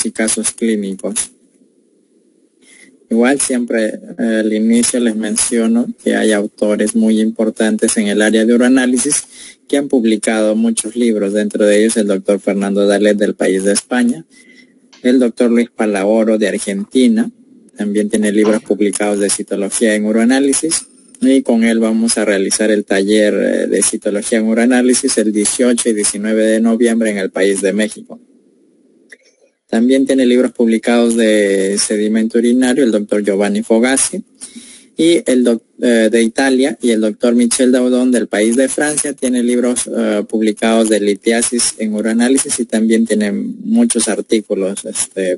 y casos clínicos. Igual siempre al inicio les menciono que hay autores muy importantes en el área de uroanálisis que han publicado muchos libros, dentro de ellos el doctor Fernando Dalet del país de España, el doctor Luis Palahoro de Argentina, también tiene libros publicados de citología en uroanálisis, y con él vamos a realizar el taller de citología en uroanálisis el 18 y 19 de noviembre en el país de México. También tiene libros publicados de sedimento urinario el doctor Giovanni Fogassi, y el de Italia, y el doctor Michel Daudon del país de Francia tiene libros publicados de litiasis en uroanálisis, y también tiene muchos artículos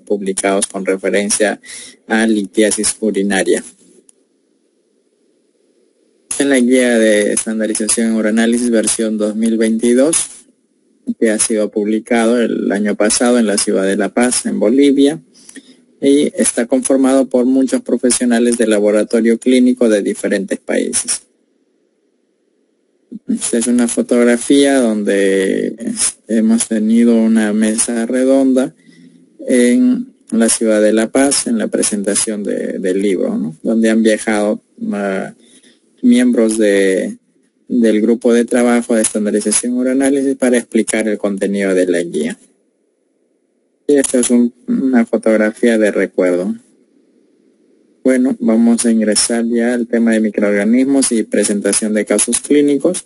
publicados con referencia a litiasis urinaria. En la guía de estandarización en uroanálisis versión 2022, que ha sido publicado el año pasado en la ciudad de La Paz, en Bolivia, y está conformado por muchos profesionales de laboratorio clínico de diferentes países. Esta es una fotografía donde hemos tenido una mesa redonda en la ciudad de La Paz en la presentación del libro, ¿no? Donde han viajado miembros del grupo de trabajo de estandarización uroanálisis para explicar el contenido de la guía. Y esta es una fotografía de recuerdo. Bueno, vamos a ingresar ya al tema de microorganismos y presentación de casos clínicos.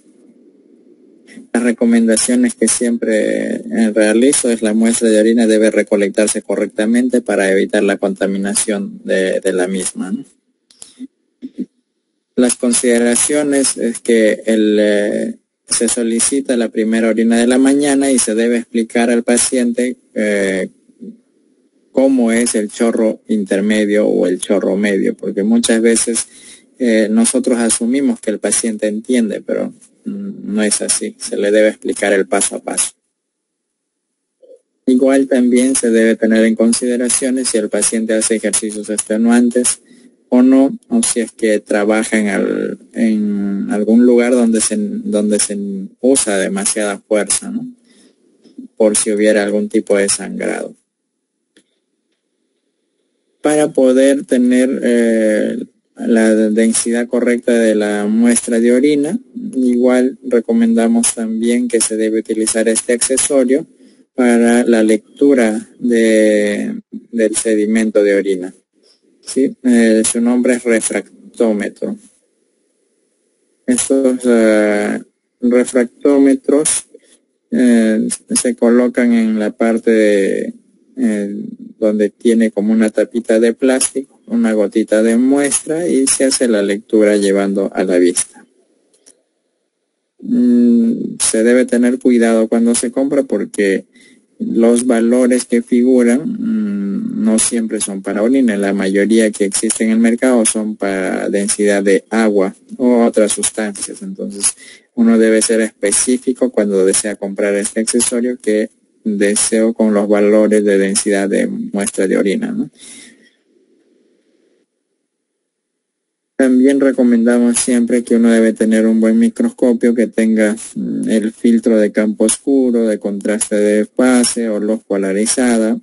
Las recomendaciones que siempre realizo es: la muestra de orina debe recolectarse correctamente para evitar la contaminación de la misma, ¿no? Las consideraciones es que se solicita la primera orina de la mañana y se debe explicar al paciente cómo es el chorro intermedio o el chorro medio, porque muchas veces nosotros asumimos que el paciente entiende, pero no es así. Se le debe explicar el paso a paso. Igual también se debe tener en consideración si el paciente hace ejercicios extenuantes o no, o si es que trabaja en algún lugar donde se usa demasiada fuerza, ¿no? Por si hubiera algún tipo de sangrado. Para poder tener la densidad correcta de la muestra de orina, igual recomendamos también que se debe utilizar este accesorio para la lectura del sedimento de orina. ¿Sí? Su nombre es refractómetro. Estos refractómetros se colocan en la parte donde tiene como una tapita de plástico, una gotita de muestra, y se hace la lectura llevando a la vista. Se debe tener cuidado cuando se compra, porque los valores que figuran no siempre son para orina. La mayoría que existe en el mercado son para densidad de agua o otras sustancias. Entonces uno debe ser específico cuando desea comprar este accesorio, que deseo con los valores de densidad de muestra de orina, ¿no? También recomendamos siempre que uno debe tener un buen microscopio que tenga el filtro de campo oscuro, de contraste de fase o luz polarizada,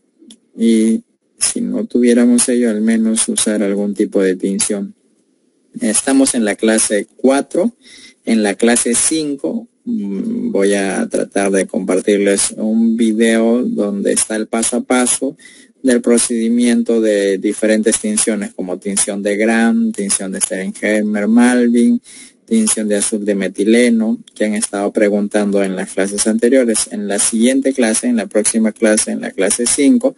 y si no tuviéramos ello, al menos usar algún tipo de tinción. Estamos en la clase 4. En la clase 5 voy a tratar de compartirles un video donde está el paso a paso del procedimiento de diferentes tinciones, como tinción de Gram, tinción de Sternheimer-Malvin, tinción de azul de metileno, que han estado preguntando en las clases anteriores. En la siguiente clase, en la próxima clase, en la clase 5,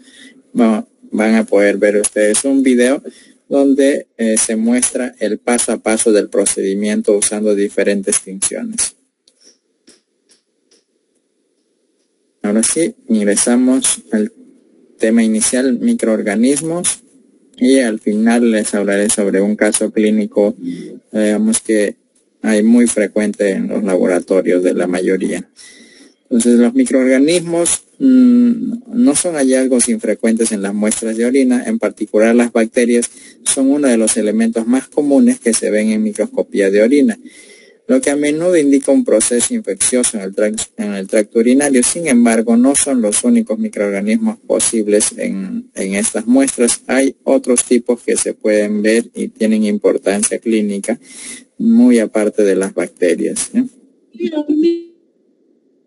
van a poder ver ustedes un video donde se muestra el paso a paso del procedimiento usando diferentes tinciones. Ahora sí, ingresamos al tema inicial, microorganismos, y al final les hablaré sobre un caso clínico, digamos que hay muy frecuente en los laboratorios de la mayoría. Entonces, los microorganismos no son hallazgos infrecuentes en las muestras de orina. En particular, las bacterias son uno de los elementos más comunes que se ven en microscopía de orina. lo que a menudo indica un proceso infeccioso en el tracto urinario. Sin embargo, no son los únicos microorganismos posibles en estas muestras. Hay otros tipos que se pueden ver y tienen importancia clínica, muy aparte de las bacterias, ¿eh?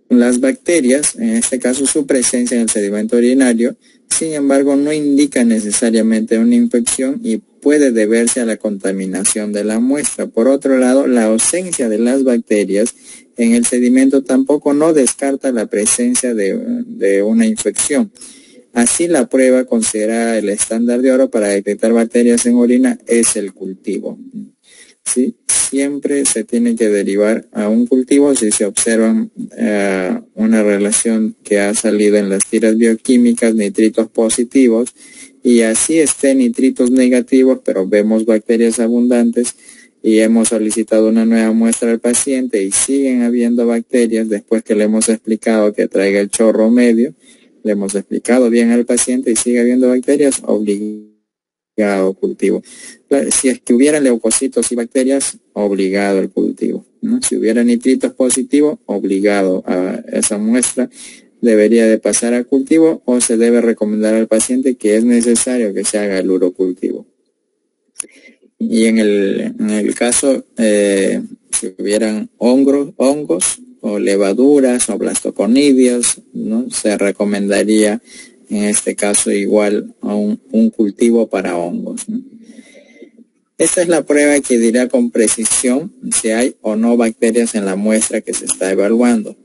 Las bacterias, en este caso su presencia en el sedimento urinario, sin embargo, no indica necesariamente una infección y puede deberse a la contaminación de la muestra. Por otro lado, la ausencia de las bacterias en el sedimento tampoco no descarta la presencia de una infección. Así, la prueba considerada el estándar de oro para detectar bacterias en orina es el cultivo. ¿Sí? Siempre se tiene que derivar a un cultivo si se observan una relación que ha salido en las tiras bioquímicas, nitritos positivos, y así estén nitritos negativos, pero vemos bacterias abundantes y hemos solicitado una nueva muestra al paciente y siguen habiendo bacterias después que le hemos explicado que traiga el chorro medio, le hemos explicado bien al paciente y sigue habiendo bacterias, obligado cultivo. Si es que hubiera leucocitos y bacterias, obligado el cultivo, ¿no? Si hubiera nitritos positivos, obligado a esa muestra, debería de pasar a cultivo o se debe recomendar al paciente que es necesario que se haga el urocultivo. Y en el caso, si hubieran hongos o levaduras o blastoconidios, ¿no? Se recomendaría en este caso igual a un cultivo para hongos, ¿no? Esta es la prueba que dirá con precisión si hay o no bacterias en la muestra que se está evaluando.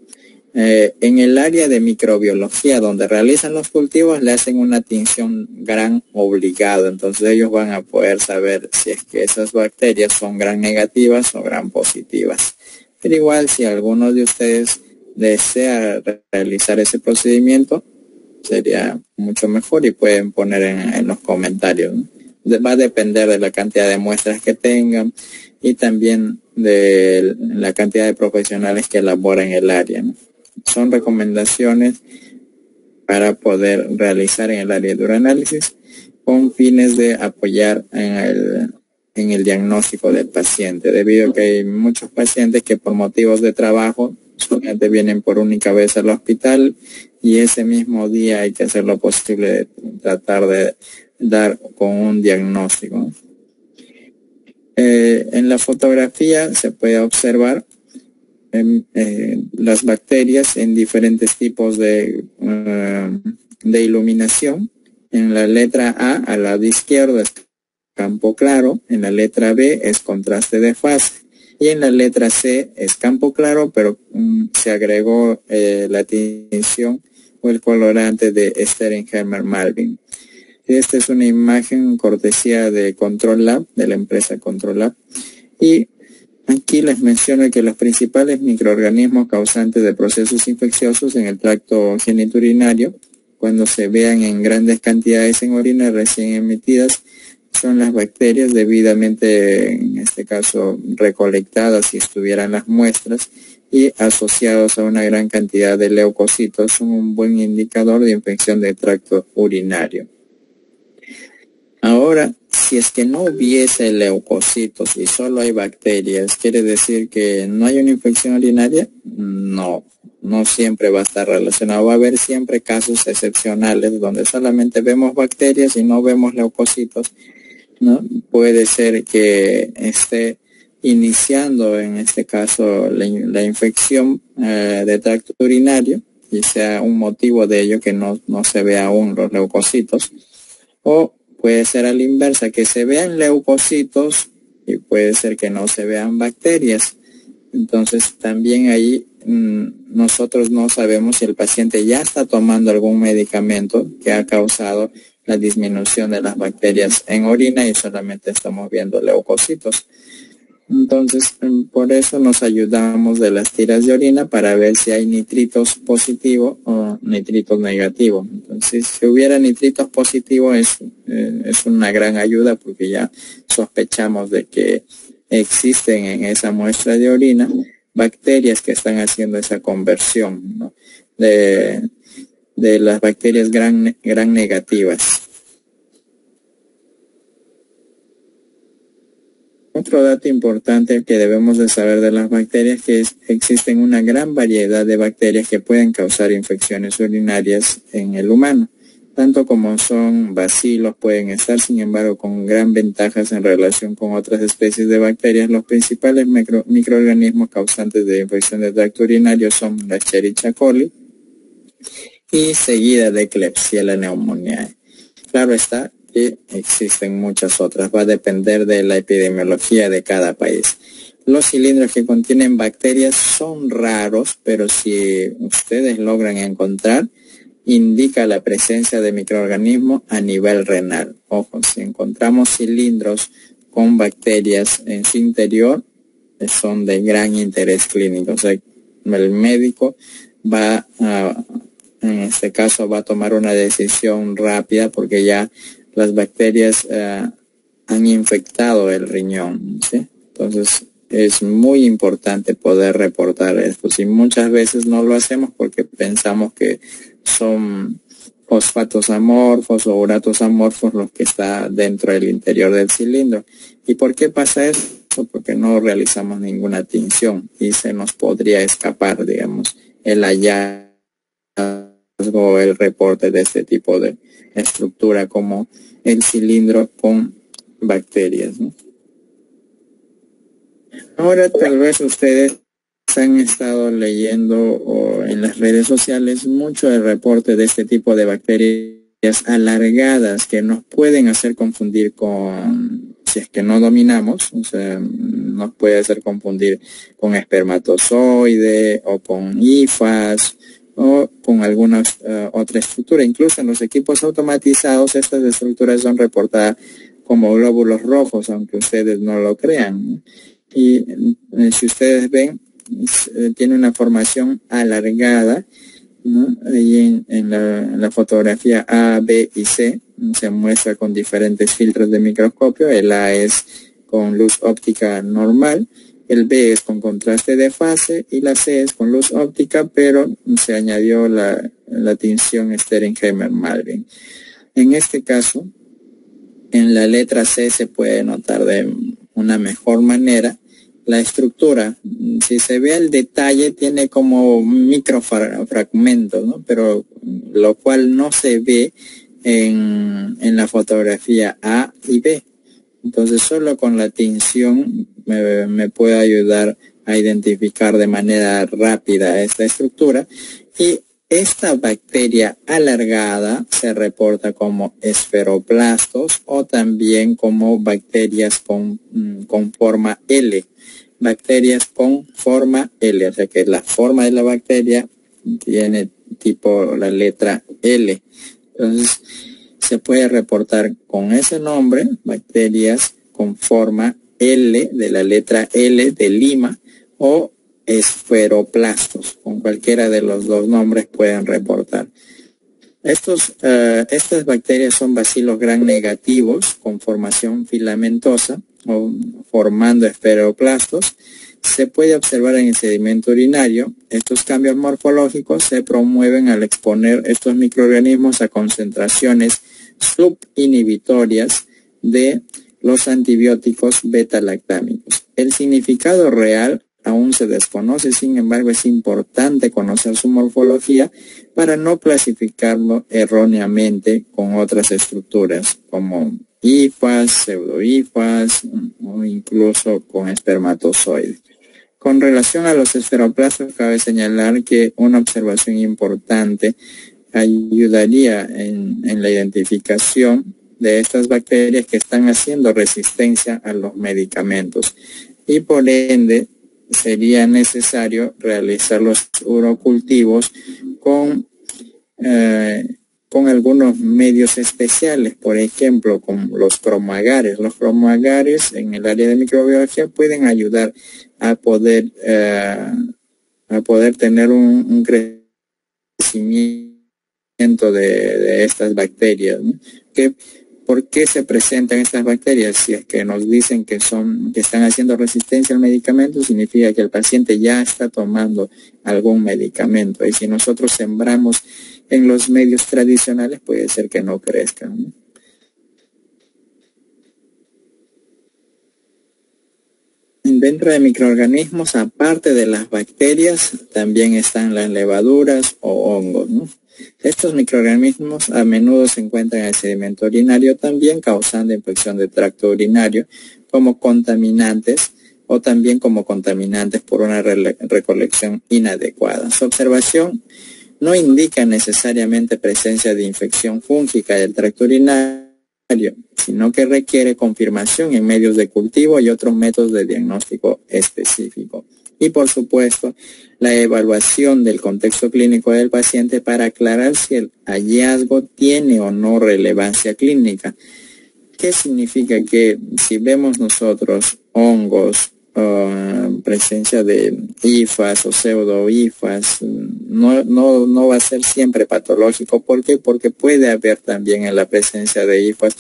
En el área de microbiología donde realizan los cultivos le hacen una tinción gram obligado, entonces ellos van a poder saber si es que esas bacterias son gram negativas o gram positivas. Pero igual si alguno de ustedes desea realizar ese procedimiento, sería mucho mejor y pueden poner en los comentarios, ¿no? Va a depender de la cantidad de muestras que tengan y también de la cantidad de profesionales que elaboran el área, ¿no? Son recomendaciones para poder realizar en el área de uroanálisis con fines de apoyar en el diagnóstico del paciente, debido a que hay muchos pacientes que por motivos de trabajo solamente vienen por única vez al hospital y ese mismo día hay que hacer lo posible de tratar de dar con un diagnóstico. En la fotografía se puede observar las bacterias en diferentes tipos de iluminación. En la letra A, al lado izquierdo, es campo claro, en la letra B es contraste de fase y en la letra C es campo claro, pero se agregó la tinción o el colorante de Steringermer-Malvin. Esta es una imagen cortesía de Control Lab, de la empresa Control Lab, y aquí les menciono que los principales microorganismos causantes de procesos infecciosos en el tracto genitourinario, cuando se vean en grandes cantidades en orina recién emitidas, son las bacterias debidamente, en este caso, recolectadas si estuvieran las muestras y asociados a una gran cantidad de leucocitos, son un buen indicador de infección del tracto urinario. Ahora, si es que no hubiese leucocitos y solo hay bacterias, ¿quiere decir que no hay una infección urinaria? No, no siempre va a estar relacionado. Va a haber siempre casos excepcionales donde solamente vemos bacterias y no vemos leucocitos, ¿no? Puede ser que esté iniciando, en este caso, la infección de tracto urinario y sea un motivo de ello que no se vea aún los leucocitos, o puede ser a la inversa, que se vean leucocitos y puede ser que no se vean bacterias. Entonces también ahí nosotros no sabemos si el paciente ya está tomando algún medicamento que ha causado la disminución de las bacterias en orina y solamente estamos viendo leucocitos. Entonces, por eso nos ayudamos de las tiras de orina para ver si hay nitritos positivos o nitritos negativos. Entonces, si hubiera nitritos positivos es una gran ayuda porque ya sospechamos de que existen en esa muestra de orina bacterias que están haciendo esa conversión, ¿no? de las bacterias gran negativas. Otro dato importante que debemos de saber de las bacterias es que existen una gran variedad de bacterias que pueden causar infecciones urinarias en el humano. Tanto como son bacilos pueden estar, sin embargo, con gran ventajas en relación con otras especies de bacterias. Los principales microorganismos causantes de infección de tracto urinario son la Escherichia coli y seguida de Klebsiella pneumoniae. Claro está que existen muchas otras, va a depender de la epidemiología de cada país. Los cilindros que contienen bacterias son raros, pero si ustedes logran encontrar, indica la presencia de microorganismos a nivel renal. Ojo, si encontramos cilindros con bacterias en su interior, son de gran interés clínico. O sea, el médico en este caso va a tomar una decisión rápida porque ya las bacterias han infectado el riñón, ¿sí? Entonces es muy importante poder reportar esto. Y muchas veces no lo hacemos porque pensamos que son fosfatos amorfos o uratos amorfos los que está dentro del interior del cilindro. ¿Y por qué pasa eso? Porque no realizamos ninguna tinción y se nos podría escapar, digamos, el hallazgo o el reporte de este tipo de estructura como el cilindro con bacterias, ¿no? Ahora tal vez ustedes han estado leyendo o en las redes sociales mucho el reporte de este tipo de bacterias alargadas que nos pueden hacer confundir con, si es que no dominamos, o sea, nos puede hacer confundir con espermatozoide o con hifas o con alguna otra estructura. Incluso en los equipos automatizados estas estructuras son reportadas como glóbulos rojos, aunque ustedes no lo crean. Y si ustedes ven, tiene una formación alargada, ¿no? Ahí en la fotografía A, B y C se muestra con diferentes filtros de microscopio. El A es con luz óptica normal, el B es con contraste de fase y la C es con luz óptica, pero se añadió la tinción Steringheimer-Malvin. En este caso, en la letra C se puede notar de una mejor manera la estructura. Si se ve el detalle, tiene como microfragmentos, ¿no? Pero lo cual no se ve en la fotografía A y B. Entonces solo con la tinción me puede ayudar a identificar de manera rápida esta estructura. Y esta bacteria alargada se reporta como esferoplastos o también como bacterias con forma L. Bacterias con forma L, o sea que la forma de la bacteria tiene tipo la letra L. Entonces se puede reportar con ese nombre, bacterias con forma L, de la letra L de Lima, o esferoplastos. Con cualquiera de los dos nombres pueden reportar. Estas bacterias son bacilos gram negativos con formación filamentosa o formando esferoplastos. Se puede observar en el sedimento urinario. Estos cambios morfológicos se promueven al exponer estos microorganismos a concentraciones subinhibitorias de los antibióticos beta-lactámicos. El significado real aún se desconoce, sin embargo es importante conocer su morfología para no clasificarlo erróneamente con otras estructuras como hifas, pseudohifas o incluso con espermatozoides. Con relación a los esferoplastos, cabe señalar que una observación importante ayudaría en la identificación de estas bacterias que están haciendo resistencia a los medicamentos y por ende sería necesario realizar los urocultivos con algunos medios especiales, por ejemplo, con los cromagares. Los cromagares en el área de microbiología pueden ayudar a poder tener un crecimiento de estas bacterias, ¿no? ¿Por qué se presentan estas bacterias? Si es que nos dicen que están haciendo resistencia al medicamento, significa que el paciente ya está tomando algún medicamento. Y si nosotros sembramos en los medios tradicionales, puede ser que no crezcan, ¿no? Dentro de microorganismos, aparte de las bacterias, también están las levaduras o hongos, ¿no? Estos microorganismos a menudo se encuentran en el sedimento urinario también, causando infección del tracto urinario como contaminantes o también como contaminantes por una recolección inadecuada. Su observación no indica necesariamente presencia de infección fúngica del tracto urinario, sino que requiere confirmación en medios de cultivo y otros métodos de diagnóstico específico. Y por supuesto, la evaluación del contexto clínico del paciente para aclarar si el hallazgo tiene o no relevancia clínica. ¿Qué significa? Que si vemos nosotros hongos, presencia de hifas o pseudo-hifas, no va a ser siempre patológico. ¿Por qué? Porque puede haber también en la presencia de hifas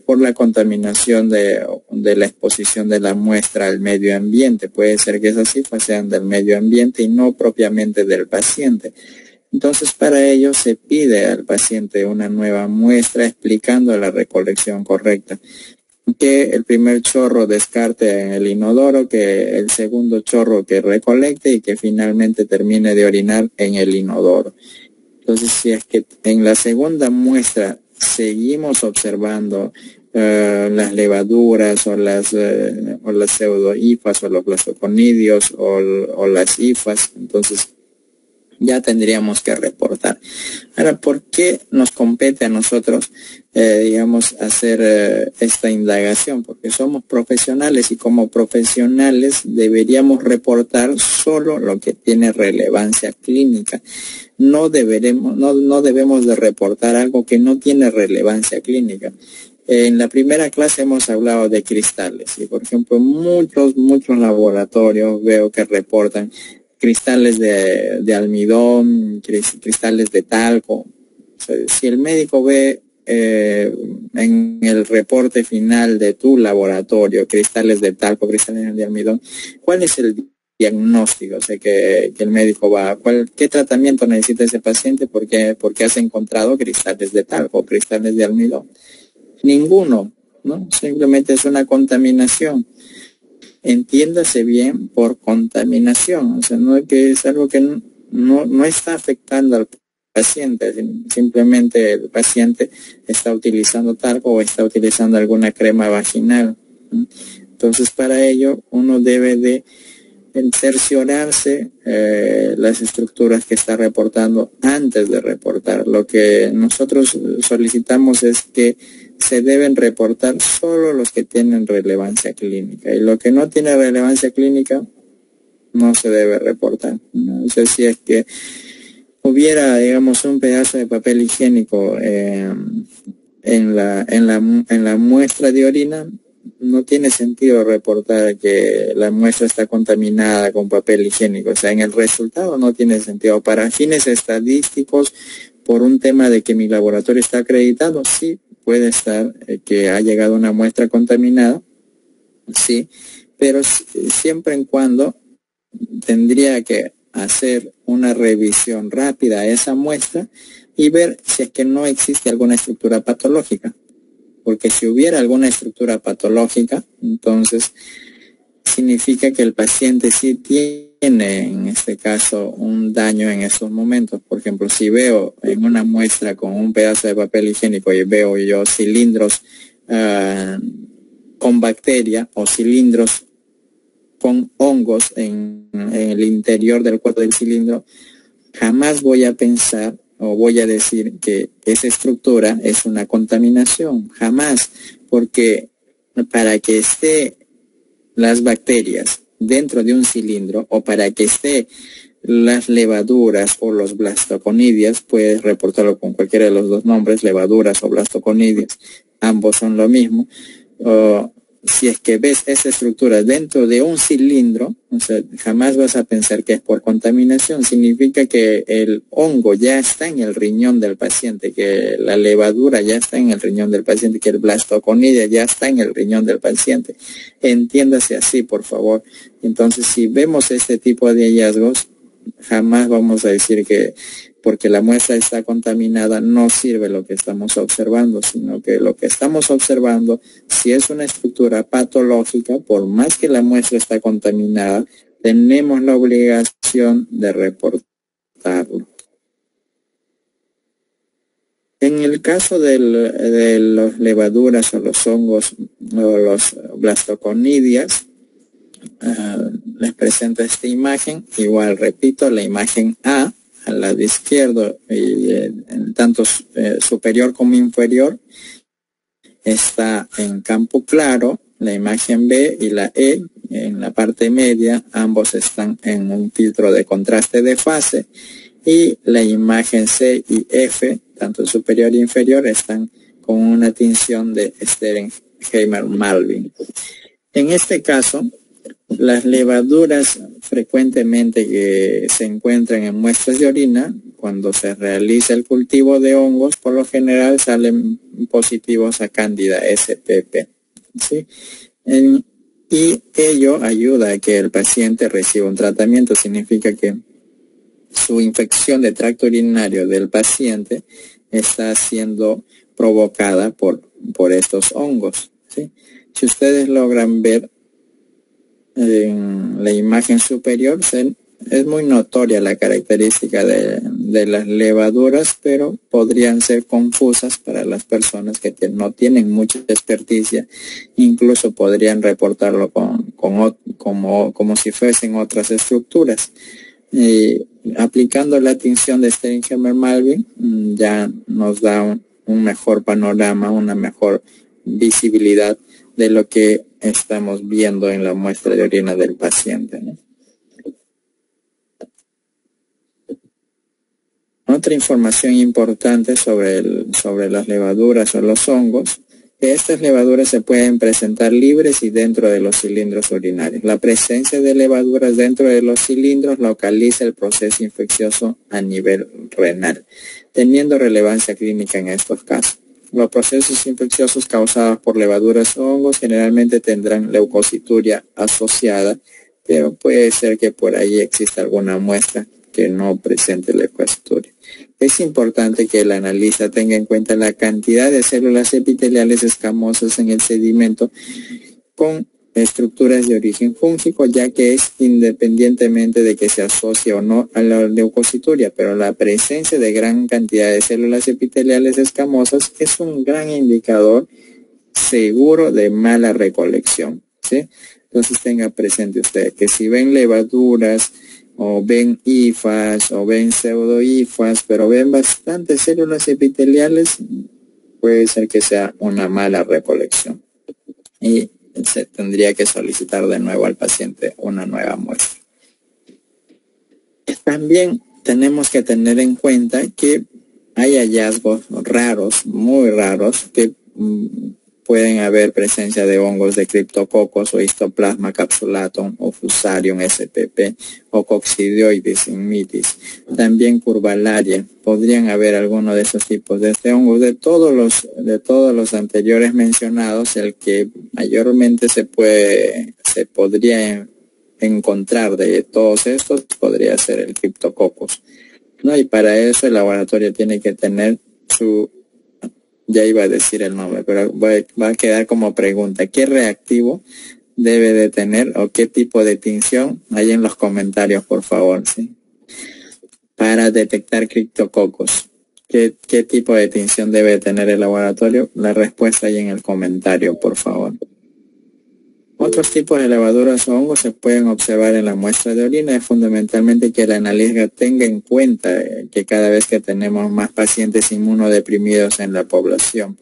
por la contaminación de la exposición de la muestra al medio ambiente. Puede ser que esas hifas sean del medio ambiente y no propiamente del paciente. Entonces, para ello se pide al paciente una nueva muestra explicando la recolección correcta. Que el primer chorro descarte en el inodoro, que el segundo chorro que recolecte y que finalmente termine de orinar en el inodoro. Entonces, si es que en la segunda muestra seguimos observando las levaduras o las pseudohifas o los blastoconidios o las hifas, entonces ya tendríamos que reportar. Ahora, ¿por qué nos compete a nosotros, hacer esta indagación? Porque somos profesionales y como profesionales deberíamos reportar solo lo que tiene relevancia clínica. No debemos de reportar algo que no tiene relevancia clínica. En la primera clase hemos hablado de cristales y, por ejemplo, muchos laboratorios veo que reportan cristales de almidón, cristales de talco. O sea, si el médico ve en el reporte final de tu laboratorio cristales de talco, cristales de almidón, ¿cuál es el diagnóstico? O sea, que el médico ¿qué tratamiento necesita ese paciente? Porque has encontrado cristales de talco, cristales de almidón. Ninguno, ¿no? Simplemente es una contaminación. Entiéndase bien por contaminación, o sea, no es que es algo que no está afectando al paciente, simplemente el paciente está utilizando talco o está utilizando alguna crema vaginal. Entonces, para ello uno debe de cerciorarse las estructuras que está reportando antes de reportar. Lo que nosotros solicitamos es que se deben reportar solo los que tienen relevancia clínica, y lo que no tiene relevancia clínica no se debe reportar. No sé, si es que hubiera, digamos, un pedazo de papel higiénico en la muestra de orina, no tiene sentido reportar que la muestra está contaminada con papel higiénico. O sea, en el resultado no tiene sentido. Para fines estadísticos, por un tema de que mi laboratorio está acreditado, sí, puede estar que ha llegado una muestra contaminada, sí, pero siempre en cuando tendría que hacer una revisión rápida a esa muestra y ver si es que no existe alguna estructura patológica. Porque si hubiera alguna estructura patológica, entonces significa que el paciente sí tiene, en este caso, un daño en estos momentos. Por ejemplo, si veo en una muestra con un pedazo de papel higiénico y veo yo cilindros con bacteria o cilindros con hongos en el interior del cuerpo del cilindro, jamás voy a pensar o voy a decir que esa estructura es una contaminación, jamás, porque para que esté las bacterias dentro de un cilindro o para que esté las levaduras o los blastoconidios, puedes reportarlo con cualquiera de los dos nombres, levaduras o blastoconidios, ambos son lo mismo. Si es que ves esa estructura dentro de un cilindro, o sea, jamás vas a pensar que es por contaminación. Significa que el hongo ya está en el riñón del paciente, que la levadura ya está en el riñón del paciente, que el blastoconidia ya está en el riñón del paciente. Entiéndase así, por favor. Entonces, si vemos este tipo de hallazgos, jamás vamos a decir que porque la muestra está contaminada, no sirve lo que estamos observando, sino que lo que estamos observando, si es una estructura patológica, por más que la muestra está contaminada, tenemos la obligación de reportarlo. En el caso de las levaduras o los hongos o los blastoconidias, les presento esta imagen. Igual repito, la imagen A, al lado izquierdo, tanto superior como inferior, está en campo claro. La imagen B y la E, en la parte media, ambos están en un filtro de contraste de fase. Y la imagen C y F, tanto superior e inferior, están con una tinción de Steringheimer-Malvin. En este caso, las levaduras frecuentemente que se encuentran en muestras de orina, cuando se realiza el cultivo de hongos, por lo general salen positivos a Candida spp, ¿sí? Y ello ayuda a que el paciente reciba un tratamiento. Significa que su infección de tracto urinario del paciente está siendo provocada por estos hongos, ¿sí? Si ustedes logran ver en la imagen superior, es muy notoria la característica de las levaduras, pero podrían ser confusas para las personas que no tienen mucha experticia. Incluso podrían reportarlo como si fuesen otras estructuras. Aplicando la tinción de Steringheimer-Malvin ya nos da un mejor panorama, una mejor visibilidad de lo que estamos viendo en la muestra de orina del paciente, ¿no? Otra información importante sobre las levaduras o los hongos, que estas levaduras se pueden presentar libres y dentro de los cilindros urinarios. La presencia de levaduras dentro de los cilindros localiza el proceso infeccioso a nivel renal, teniendo relevancia clínica en estos casos. Los procesos infecciosos causados por levaduras o hongos generalmente tendrán leucocituria asociada, pero puede ser que por ahí exista alguna muestra que no presente leucocituria. Es importante que el analista tenga en cuenta la cantidad de células epiteliales escamosas en el sedimento con estructuras de origen fúngico, ya que es independientemente de que se asocie o no a la leucocituria, pero la presencia de gran cantidad de células epiteliales escamosas es un gran indicador seguro de mala recolección, ¿sí? Entonces tenga presente usted que si ven levaduras o ven hifas o ven pseudohifas, pero ven bastantes células epiteliales, puede ser que sea una mala recolección y se tendría que solicitar de nuevo al paciente una nueva muestra. También tenemos que tener en cuenta que hay hallazgos raros, muy raros, que pueden haber presencia de hongos de Cryptococcus o Histoplasma capsulatum o Fusarium spp o Coccidioides ignitis, también Curvalaria. Podrían haber algunos de esos tipos de hongos. De todos los anteriores mencionados, el que mayormente se podría encontrar de todos estos podría ser el Cryptococcus, ¿no? Y para eso el laboratorio tiene que tener ya iba a decir el nombre, pero va a quedar como pregunta: ¿qué reactivo debe de tener o qué tipo de tinción? Ahí en los comentarios, por favor, ¿sí? Para detectar Cryptococcus, ¿qué tipo de tinción debe tener el laboratorio? La respuesta ahí en el comentario, por favor. Otros tipos de levaduras o hongos se pueden observar en la muestra de orina. Es fundamentalmente que el analista tenga en cuenta que cada vez que tenemos más pacientes inmunodeprimidos en la población.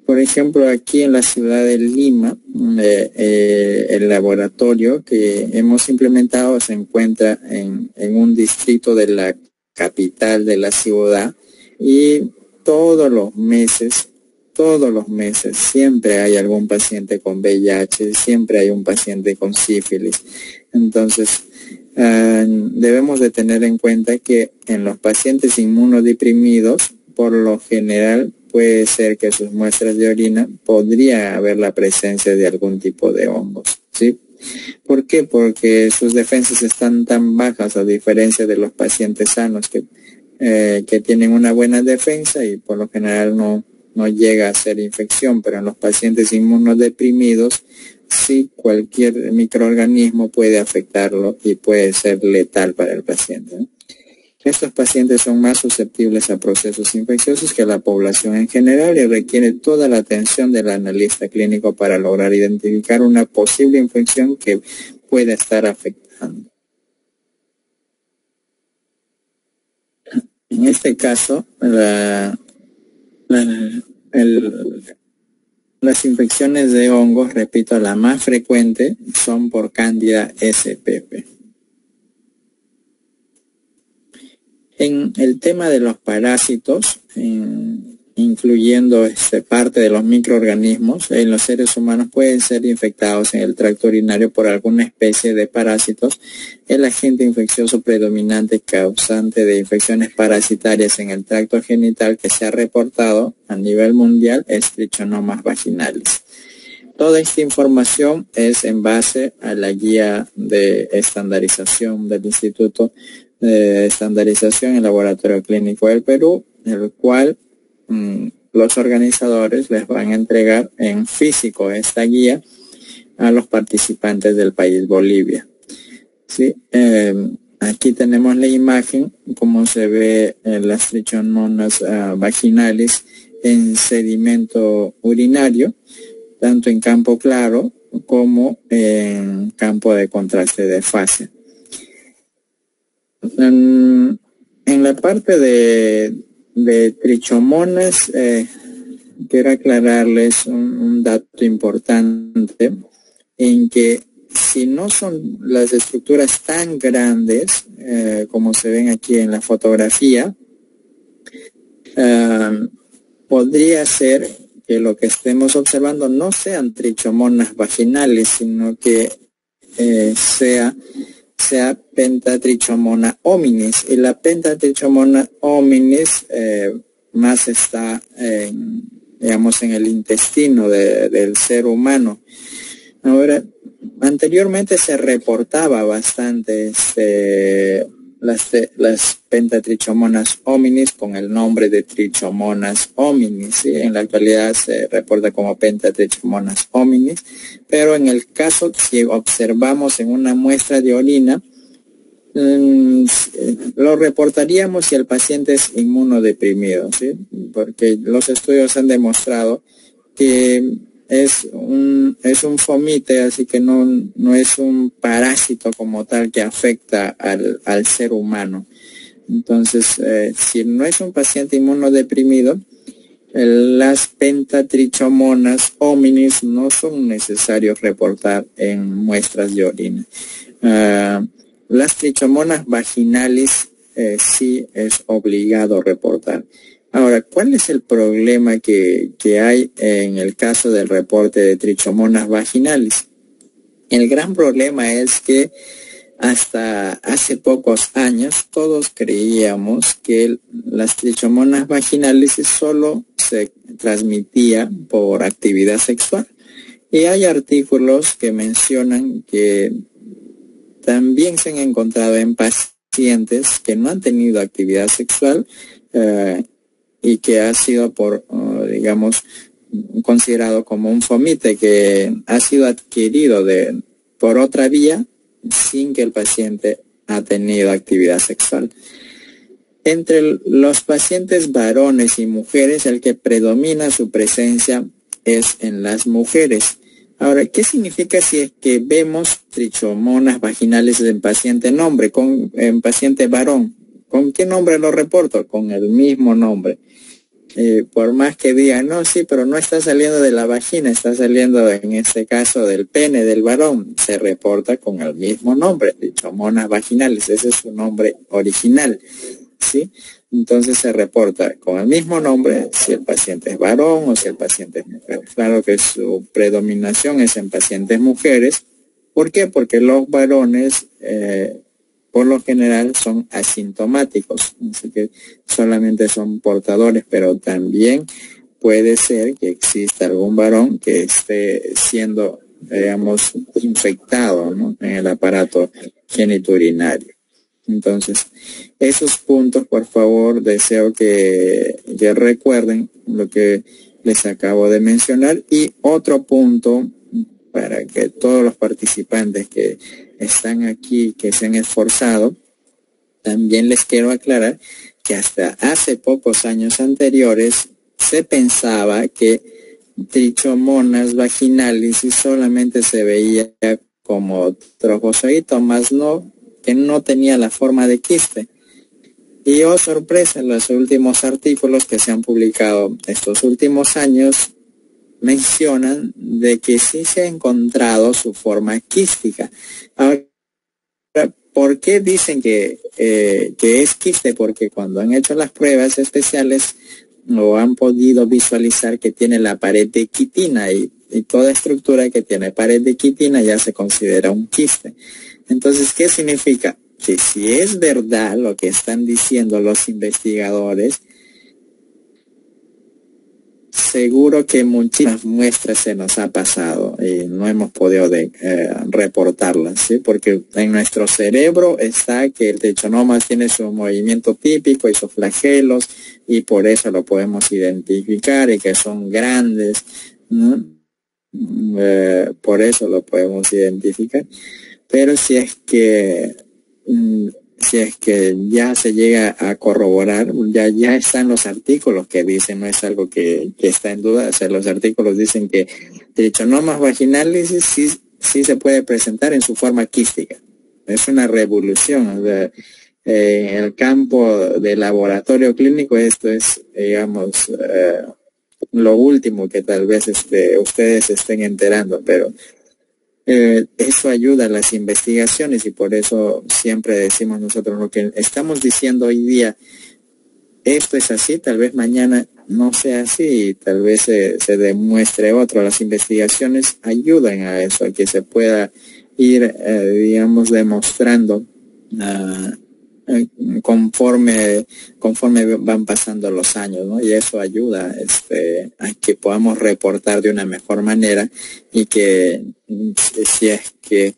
Por ejemplo, aquí en la ciudad de Lima, el laboratorio que hemos implementado se encuentra en un distrito de la capital de la ciudad, y todos los meses siempre hay algún paciente con VIH, siempre hay un paciente con sífilis. Entonces, debemos de tener en cuenta que en los pacientes inmunodeprimidos, por lo general, puede ser que sus muestras de orina podría haber la presencia de algún tipo de hongos, ¿sí? ¿Por qué? Porque sus defensas están tan bajas, a diferencia de los pacientes sanos que tienen una buena defensa y por lo general no llega a ser infección, pero en los pacientes inmunodeprimidos sí, cualquier microorganismo puede afectarlo y puede ser letal para el paciente, ¿no? Estos pacientes son más susceptibles a procesos infecciosos que la población en general y requiere toda la atención del analista clínico para lograr identificar una posible infección que pueda estar afectando. En este caso, las infecciones de hongos, repito, la más frecuente son por Candida spp. En el tema de los parásitos, incluyendo parte de los microorganismos, en los seres humanos pueden ser infectados en el tracto urinario por alguna especie de parásitos. El agente infeccioso predominante causante de infecciones parasitarias en el tracto genital que se ha reportado a nivel mundial es Trichomonas vaginalis. Toda esta información es en base a la guía de estandarización del Instituto de Estandarización y Laboratorio Clínico del Perú, el cual los organizadores les van a entregar en físico esta guía a los participantes del país Bolivia. ¿Sí? Aquí tenemos la imagen, como se ve las Trichomonas vaginalis en sedimento urinario, tanto en campo claro como en campo de contraste de fase. En la parte de Trichomonas, quiero aclararles un dato importante, en que si no son las estructuras tan grandes como se ven aquí en la fotografía, podría ser que lo que estemos observando no sean Trichomonas vaginales, sino que sea Pentatrichomona hominis, y la Pentatrichomona hominis más está digamos en el intestino del ser humano. Ahora, anteriormente se reportaba bastante las Pentatrichomonas hominis con el nombre de Trichomonas hominis, ¿sí? En la actualidad se reporta como Pentatrichomonas hominis, pero en el caso, si observamos en una muestra de orina, lo reportaríamos si el paciente es inmunodeprimido, ¿sí? Porque los estudios han demostrado que es un fomite, así que no es un parásito como tal que afecta al ser humano. Entonces, si no es un paciente inmunodeprimido, las Pentatrichomonas hominis no son necesarios reportar en muestras de orina. Las Trichomonas vaginalis sí es obligado reportar. Ahora, ¿cuál es el problema que hay en el caso del reporte de Trichomonas vaginalis? El gran problema es que hasta hace pocos años todos creíamos que las Trichomonas vaginalis solo se transmitía por actividad sexual. Y hay artículos que mencionan que también se han encontrado en pacientes que no han tenido actividad sexual y que ha sido digamos, considerado como un fomite que ha sido adquirido por otra vía sin que el paciente ha tenido actividad sexual. Entre los pacientes varones y mujeres, el que predomina su presencia es en las mujeres. Ahora, ¿qué significa si es que vemos Trichomonas vaginales en paciente en paciente varón? ¿Con qué nombre lo reporto? Con el mismo nombre. Por más que digan, no, sí, pero no está saliendo de la vagina, está saliendo en este caso del pene del varón, se reporta con el mismo nombre, Trichomonas vaginales, ese es su nombre original, ¿sí? Entonces se reporta con el mismo nombre si el paciente es varón o si el paciente es mujer. Claro que su predominación es en pacientes mujeres. ¿Por qué? Porque los varones por lo general son asintomáticos, así que solamente son portadores, pero también puede ser que exista algún varón que esté siendo digamos, infectado, ¿no?, en el aparato genitourinario. Entonces, esos puntos, por favor, deseo que recuerden lo que les acabo de mencionar. Y otro punto, para que todos los participantes que están aquí, que se han esforzado, también les quiero aclarar que hasta hace pocos años anteriores se pensaba que Trichomonas vaginalis solamente se veía como trofozoito, más no, que no tenía la forma de quiste. Y oh sorpresa, los últimos artículos que se han publicado estos últimos años mencionan de que sí se ha encontrado su forma quística. Ahora, ¿por qué dicen que es quiste? Porque cuando han hecho las pruebas especiales o han podido visualizar que tiene la pared de quitina, y toda estructura que tiene pared de quitina ya se considera un quiste. Entonces, ¿qué significa? Que si es verdad lo que están diciendo los investigadores, seguro que muchísimas muestras se nos ha pasado y no hemos podido reportarlas, ¿sí? Porque en nuestro cerebro está que el trichomonas tiene su movimiento típico y sus flagelos, y por eso lo podemos identificar, y que son grandes, ¿no? Por eso lo podemos identificar. Pero si es que ya se llega a corroborar, ya están los artículos que dicen, no es algo que está en duda. O sea, los artículos dicen que Trichomonas vaginalis sí se puede presentar en su forma quística. Es una revolución. O sea, en el campo del laboratorio clínico esto es, digamos, lo último que tal vez ustedes estén enterando, pero eso ayuda a las investigaciones, y por eso siempre decimos nosotros lo que estamos diciendo hoy día. Esto es así, tal vez mañana no sea así, tal vez se demuestre otro. Las investigaciones ayudan a eso, a que se pueda ir, digamos, demostrando conforme van pasando los años, ¿no? Y eso ayuda a que podamos reportar de una mejor manera, y que si es que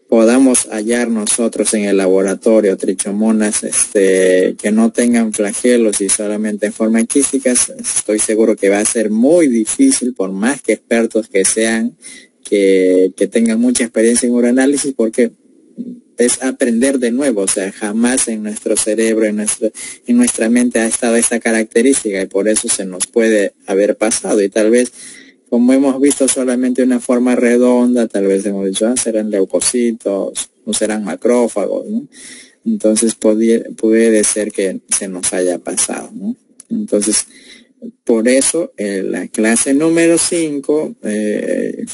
podamos hallar nosotros en el laboratorio trichomonas que no tengan flagelos y solamente en forma quísticas, estoy seguro que va a ser muy difícil, por más que expertos que sean, que tengan mucha experiencia en uroanálisis, porque es aprender de nuevo. O sea, jamás en nuestro cerebro, en nuestra mente ha estado esta característica, y por eso se nos puede haber pasado. Y tal vez, como hemos visto solamente una forma redonda, tal vez hemos dicho, serán leucocitos, o serán macrófagos, ¿no? Entonces puede ser que se nos haya pasado, ¿no? Entonces, por eso, la clase número 5,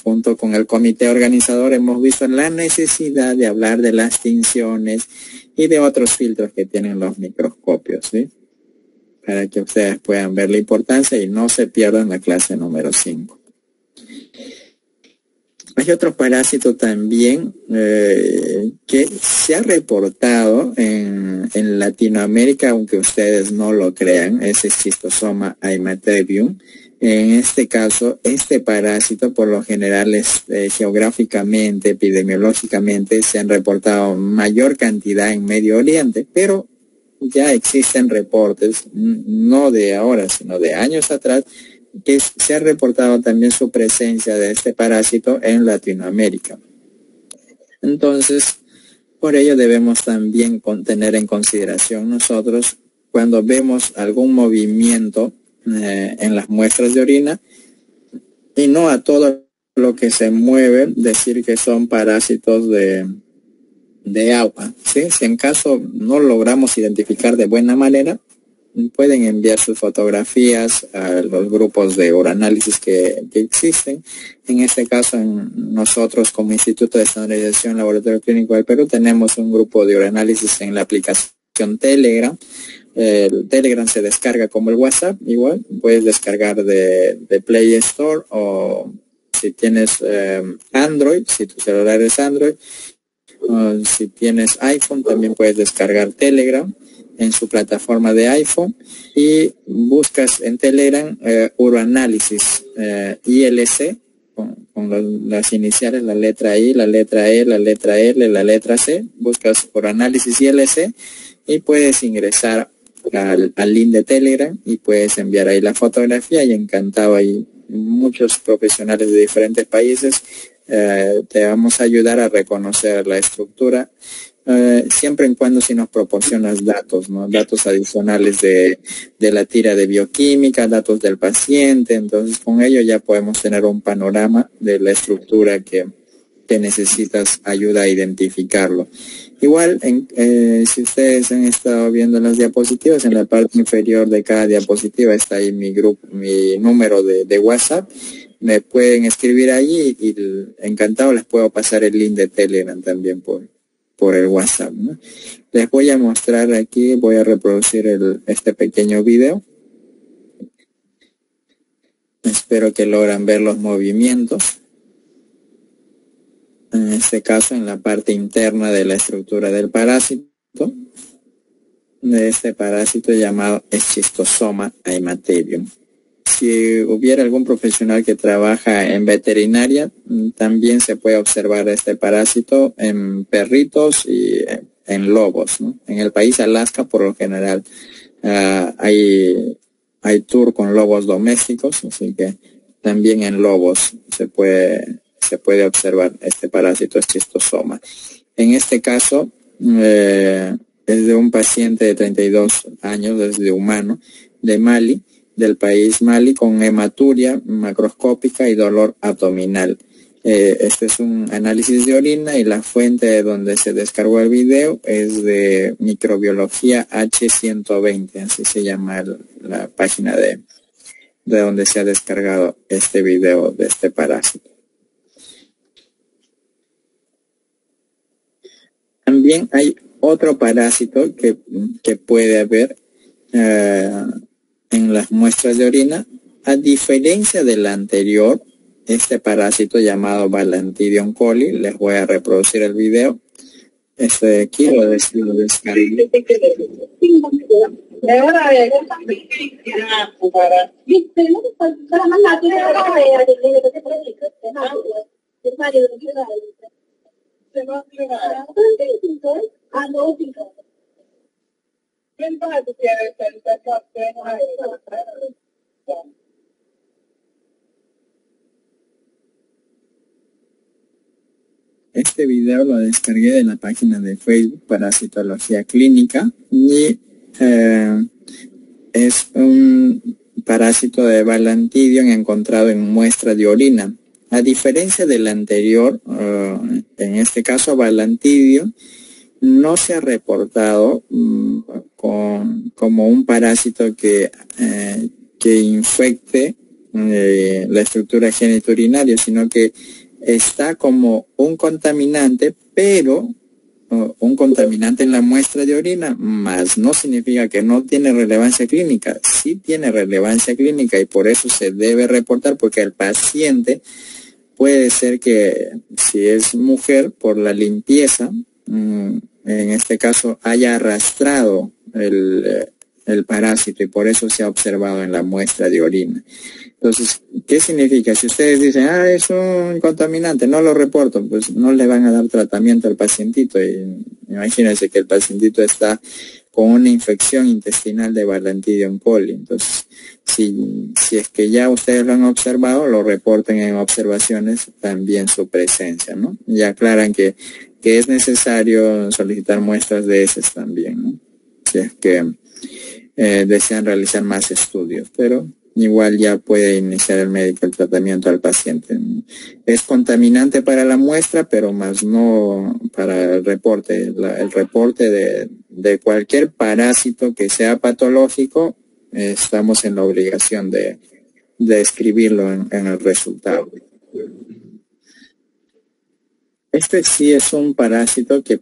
junto con el comité organizador, hemos visto la necesidad de hablar de las tinciones y de otros filtros que tienen los microscopios, ¿sí? Para que ustedes puedan ver la importancia y no se pierdan la clase número 5. Hay otro parásito también que se ha reportado en Latinoamérica, aunque ustedes no lo crean, es el Schistosoma haematurium. En este caso, este parásito por lo general geográficamente, epidemiológicamente, se han reportado mayor cantidad en Medio Oriente, pero ya existen reportes, no de ahora, sino de años atrás, que se ha reportado también su presencia de este parásito en Latinoamérica. Entonces, por ello debemos también tener en consideración nosotros, cuando vemos algún movimiento en las muestras de orina, y no a todo lo que se mueve decir que son parásitos de agua, ¿sí? Si en caso no logramos identificar de buena manera, pueden enviar sus fotografías a los grupos de uroanálisis que existen. En este caso, nosotros como Instituto de Estandarización Laboratorio Clínico del Perú tenemos un grupo de uroanálisis en la aplicación Telegram. El Telegram se descarga como el WhatsApp, igual puedes descargar de Play Store, o si tienes Android, si tu celular es Android, o si tienes iPhone, también puedes descargar Telegram en su plataforma de iPhone, y buscas en Telegram uroanálisis ILC con las iniciales, la letra I, la letra E, la letra L, la letra C, buscas por análisis ILC y puedes ingresar al link de Telegram y puedes enviar ahí la fotografía y encantado, ahí muchos profesionales de diferentes países te vamos a ayudar a reconocer la estructura, siempre en cuando si nos proporcionas datos, ¿no? Datos adicionales de la tira de bioquímica, datos del paciente. Entonces con ello ya podemos tener un panorama de la estructura que necesitas ayuda a identificarlo. Igual, si ustedes han estado viendo las diapositivas, en la parte inferior de cada diapositiva está ahí mi número de WhatsApp. Me pueden escribir allí y encantado les puedo pasar el link de Telegram también por el WhatsApp, ¿no? Les voy a mostrar aquí, voy a reproducir este pequeño video. Espero que logran ver los movimientos. En este caso, en la parte interna de la estructura del parásito, de este parásito llamado Schistosoma haematerium. Si hubiera algún profesional que trabaja en veterinaria, también se puede observar este parásito en perritos y en lobos, ¿no? En el país Alaska, por lo general, hay tour con lobos domésticos, así que también en lobos se puede observar este parásito Schistosoma. En este caso, es de un paciente de 32 años, desde humano, de Mali, del país Mali, con hematuria macroscópica y dolor abdominal. Este es un análisis de orina y la fuente de donde se descargó el video es de Microbiología H120, así se llama la página de donde se ha descargado este video de este parásito. También hay otro parásito que puede haber en las muestras de orina. A diferencia del anterior, este parásito llamado Balantidium coli, les voy a reproducir el video. Este de aquí lo descargué. Este video lo descargué de la página de Facebook Parasitología Clínica y es un parásito de Balantidium encontrado en muestra de orina. A diferencia del anterior, en este caso Balantidium no se ha reportado como un parásito que infecte la estructura genitourinaria, sino que está como un contaminante, pero un contaminante en la muestra de orina, más no significa que no tiene relevancia clínica. Sí tiene relevancia clínica y por eso se debe reportar, porque el paciente puede ser que, si es mujer, por la limpieza, en este caso haya arrastrado el parásito y por eso se ha observado en la muestra de orina. Entonces, ¿qué significa? Si ustedes dicen, es un contaminante, no lo reporto, pues no le van a dar tratamiento al pacientito. Y imagínense que el pacientito está con una infección intestinal de Balantidium coli. Entonces, si es que ya ustedes lo han observado, lo reporten en observaciones también su presencia, ¿no? Y aclaran que es necesario solicitar muestras de heces también, ¿no? Si es que desean realizar más estudios, pero igual ya puede iniciar el médico el tratamiento al paciente. Es contaminante para la muestra, pero más no para el reporte. El reporte de cualquier parásito que sea patológico, estamos en la obligación de escribirlo en el resultado. Este sí es un parásito que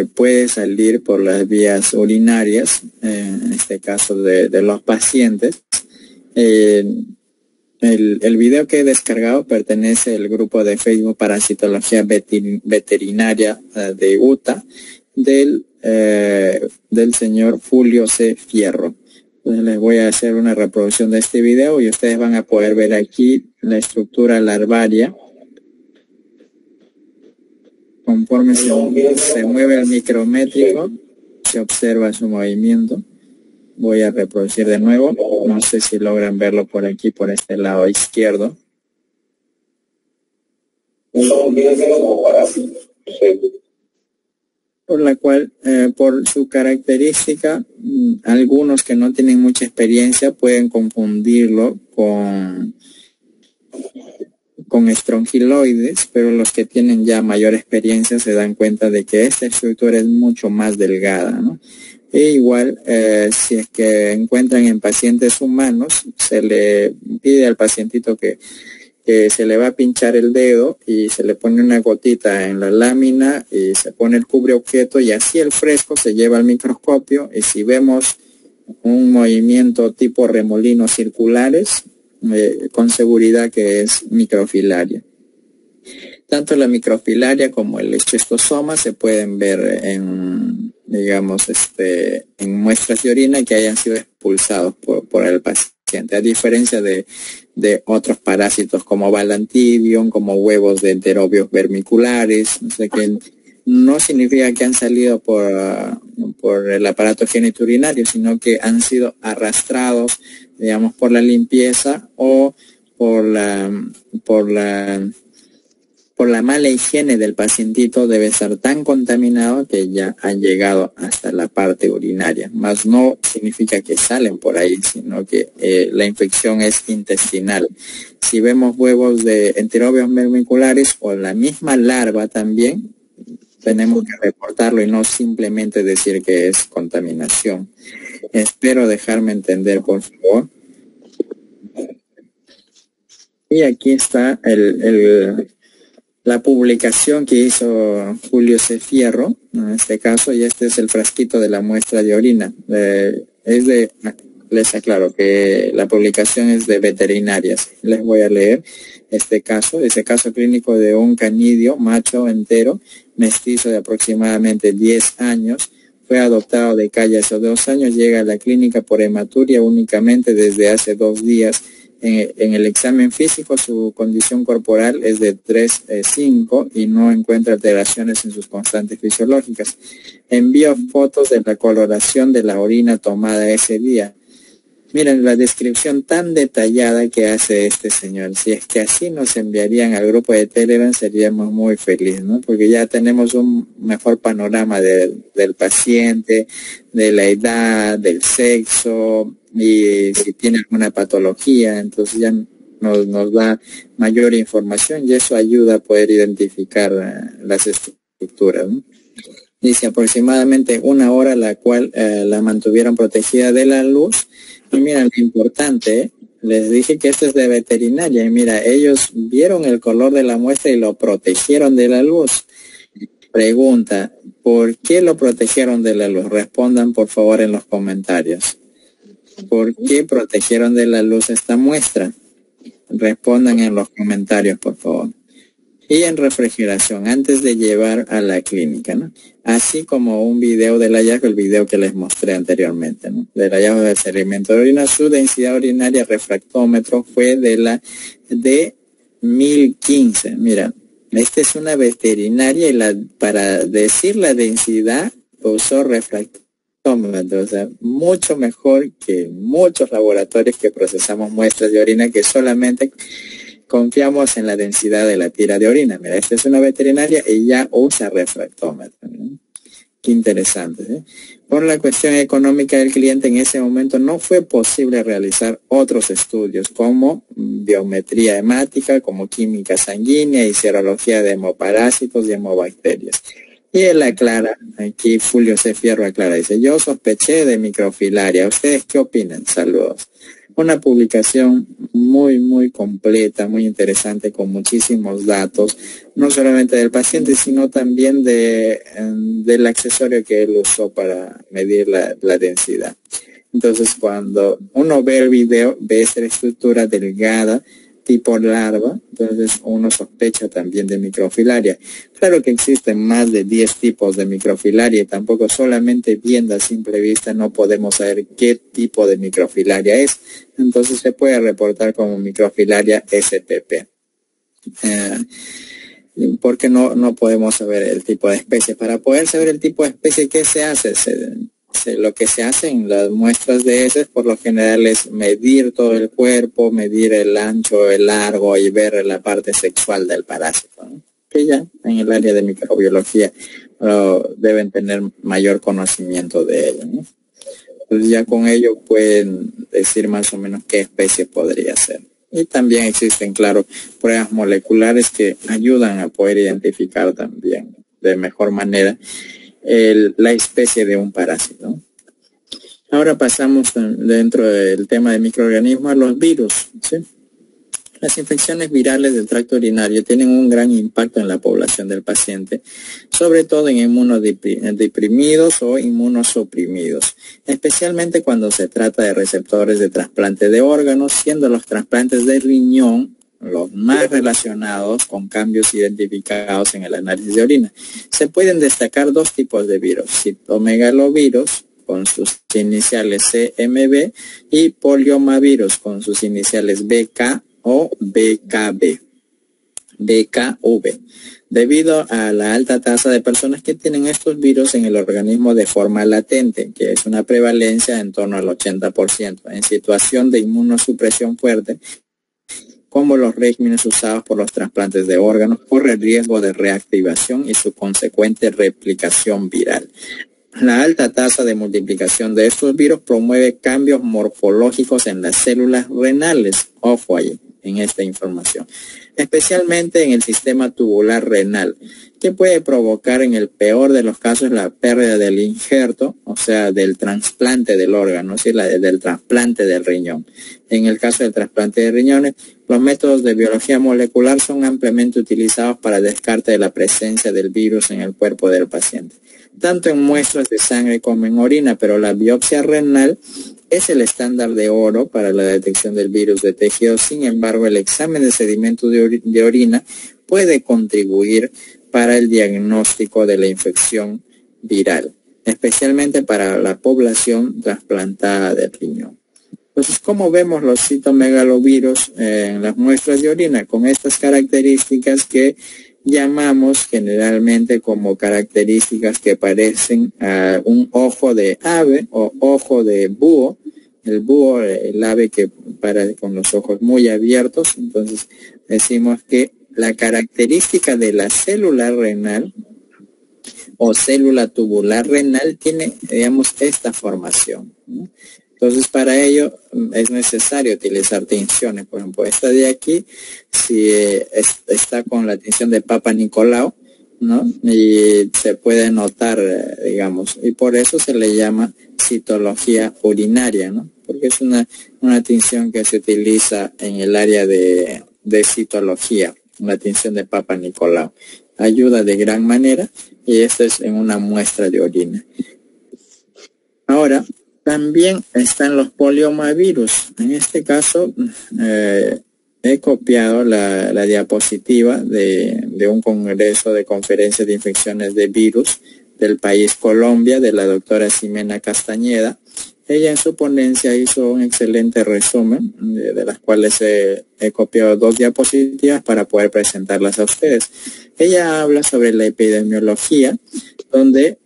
puede salir por las vías urinarias, en este caso de los pacientes. El video que he descargado pertenece al grupo de Facebook Parasitología Veterinaria de Utah del señor Julio C. Fierro. Entonces les voy a hacer una reproducción de este video y ustedes van a poder ver aquí la estructura larvaria Conforme se mueve el micrométrico, se observa su movimiento. Voy a reproducir de nuevo. No sé si logran verlo por aquí, por este lado izquierdo. Por la cual, por su característica, algunos que no tienen mucha experiencia pueden confundirlo con estrongiloides, pero los que tienen ya mayor experiencia se dan cuenta de que esta estructura es mucho más delgada, ¿no? E igual, si es que encuentran en pacientes humanos, se le pide al pacientito que se le va a pinchar el dedo y se le pone una gotita en la lámina y se pone el cubreobjeto y así el fresco se lleva al microscopio y si vemos un movimiento tipo remolinos circulares, con seguridad que es microfilaria. Tanto la microfilaria como el esquistosoma se pueden ver en, digamos, en muestras de orina que hayan sido expulsados por el paciente, a diferencia de otros parásitos como Balantidium, como huevos de enterobios vermiculares, o sea que no significa que han salido por el aparato genitourinario, sino que han sido arrastrados, digamos, por la limpieza o por la mala higiene del pacientito. Debe estar tan contaminado que ya han llegado hasta la parte urinaria. Más no significa que salen por ahí, sino que la infección es intestinal. Si vemos huevos de enterobios vermiculares o la misma larva también, tenemos que reportarlo y no simplemente decir que es contaminación. Espero dejarme entender, por favor. Y aquí está la publicación que hizo Julio C. Fierro, en este caso, y este es el frasquito de la muestra de orina. Les aclaro que la publicación es de veterinarias. Les voy a leer ese caso clínico de un canidio macho entero, mestizo de aproximadamente 10 años, fue adoptado de calle hace 2 años, llega a la clínica por hematuria únicamente desde hace 2 días. En el examen físico su condición corporal es de 3-5 y no encuentra alteraciones en sus constantes fisiológicas. Envío fotos de la coloración de la orina tomada ese día. Miren la descripción tan detallada que hace este señor. Si es que así nos enviarían al grupo de Telegram seríamos muy felices, ¿no? Porque ya tenemos un mejor panorama del paciente, de la edad, del sexo y si tiene alguna patología. Entonces ya nos da mayor información y eso ayuda a poder identificar las estructuras, ¿no? Dice aproximadamente 1 hora la cual la mantuvieron protegida de la luz. Y mira, lo importante, les dije que esto es de veterinaria, y mira, ellos vieron el color de la muestra y lo protegieron de la luz. Pregunta, ¿por qué lo protegieron de la luz? Respondan por favor en los comentarios. ¿Por qué protegieron de la luz esta muestra? Respondan en los comentarios, por favor. Y en refrigeración, antes de llevar a la clínica, ¿no? Así como un video del hallazgo, el video que les mostré anteriormente, ¿no? Del hallazgo del sedimento de orina, su densidad urinaria refractómetro fue de 1015. Mira, esta es una veterinaria y para decir la densidad usó refractómetro, o sea, mucho mejor que muchos laboratorios que procesamos muestras de orina que solamente confiamos en la densidad de la tira de orina. Mira, esta es una veterinaria y ya usa refractómetro, ¿no? Qué interesante, ¿eh? Por la cuestión económica del cliente en ese momento no fue posible realizar otros estudios como biometría hemática, como química sanguínea y serología de hemoparásitos y hemobacterias. Y él aclara, aquí Julio C. Fierro aclara, dice, yo sospeché de microfilaria. ¿Ustedes qué opinan? Saludos. Una publicación muy, muy completa, muy interesante, con muchísimos datos, no solamente del paciente, sino también del accesorio que él usó para medir la densidad. Entonces, cuando uno ve el video, ve esta estructura delgada, tipo larva, entonces uno sospecha también de microfilaria. Claro que existen más de 10 tipos de microfilaria y tampoco solamente viendo a simple vista no podemos saber qué tipo de microfilaria es. Entonces se puede reportar como microfilaria SPP. porque no podemos saber el tipo de especie. Para poder saber el tipo de especie, ¿qué se hace? Lo que se hace en las muestras de heces por lo general es medir todo el cuerpo, medir el ancho, el largo y ver la parte sexual del parásito, ¿no? Que ya en el área de microbiología deben tener mayor conocimiento de ello, ¿no? Entonces ya con ello pueden decir más o menos qué especie podría ser. Y también existen, claro, pruebas moleculares que ayudan a poder identificar también de mejor manera la especie de un parásito. Ahora pasamos dentro del tema de microorganismos a los virus, ¿sí? Las infecciones virales del tracto urinario tienen un gran impacto en la población del paciente, sobre todo en inmunodeprimidos o inmunosuprimidos, especialmente cuando se trata de receptores de trasplante de órganos, siendo los trasplantes de riñón los más relacionados con cambios identificados en el análisis de orina. Se pueden destacar dos tipos de virus: citomegalovirus con sus iniciales CMV y poliomavirus con sus iniciales BK o BKV. Debido a la alta tasa de personas que tienen estos virus en el organismo de forma latente, que es una prevalencia en torno al 80%, en situación de inmunosupresión fuerte, como los regímenes usados por los trasplantes de órganos, corre el riesgo de reactivación y su consecuente replicación viral. La alta tasa de multiplicación de estos virus promueve cambios morfológicos en las células renales, ojo ahí en esta información, especialmente en el sistema tubular renal, que puede provocar en el peor de los casos la pérdida del injerto, o sea, del trasplante del órgano, ¿sí? Del trasplante del riñón. En el caso del trasplante de riñones, los métodos de biología molecular son ampliamente utilizados para descarte de la presencia del virus en el cuerpo del paciente, tanto en muestras de sangre como en orina, pero la biopsia renal es el estándar de oro para la detección del virus de tejidos. Sin embargo, el examen de sedimento de orina puede contribuir para el diagnóstico de la infección viral, especialmente para la población trasplantada de riñón. Entonces, ¿cómo vemos los citomegalovirus en las muestras de orina? Con estas características que llamamos generalmente como características que parecen a un ojo de ave o ojo de búho. El búho, el ave que para con los ojos muy abiertos. Entonces decimos que la característica de la célula renal o célula tubular renal tiene, digamos, esta formación, ¿no? Entonces, para ello es necesario utilizar tinciones. Por ejemplo, esta de aquí, si está con la tinción de Papa Nicolau, ¿no? Y se puede notar, digamos, y por eso se le llama citología urinaria, ¿no? Porque es una tinción que se utiliza en el área de citología, la tinción de Papa Nicolau. Ayuda de gran manera, y esto es en una muestra de orina. Ahora, también están los poliomavirus. En este caso, he copiado la diapositiva de un congreso de conferencias de infecciones de virus del país Colombia, de la doctora Ximena Castañeda. Ella en su ponencia hizo un excelente resumen, de las cuales he copiado dos diapositivas para poder presentarlas a ustedes. Ella habla sobre la epidemiología, donde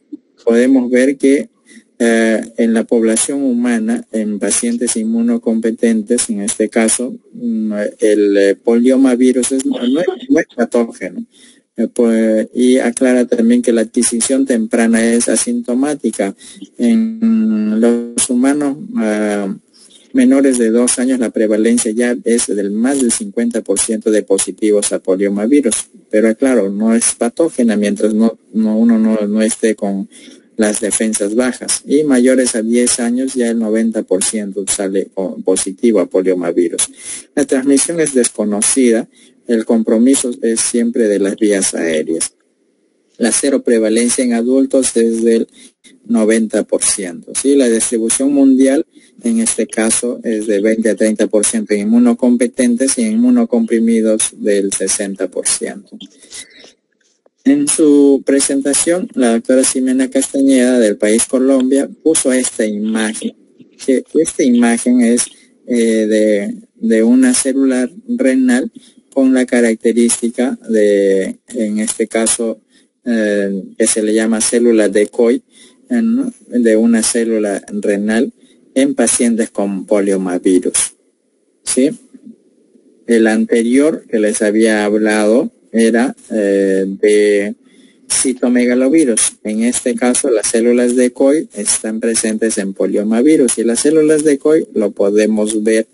podemos ver que en la población humana, en pacientes inmunocompetentes, en este caso, el poliomavirus no es patógeno. Y aclara también que la adquisición temprana es asintomática. En los humanos menores de 2 años, la prevalencia ya es del más del 50% de positivos a poliomavirus. Pero claro, no es patógena mientras uno no esté con las defensas bajas, y mayores a 10 años ya el 90% sale positivo a poliomavirus. La transmisión es desconocida, el compromiso es siempre de las vías aéreas. La cero prevalencia en adultos es del 90%, ¿sí? La distribución mundial en este caso es de 20 a 30% en inmunocompetentes y en inmunocomprimidos del 60%. En su presentación, la doctora Ximena Castañeda del país Colombia puso esta imagen, que esta imagen es de una célula renal con la característica de, en este caso, que se le llama célula decoy, ¿no?, de una célula renal en pacientes con poliomavirus, ¿sí? El anterior que les había hablado era de citomegalovirus. En este caso, las células decoy están presentes en poliomavirus, y las células decoy lo podemos ver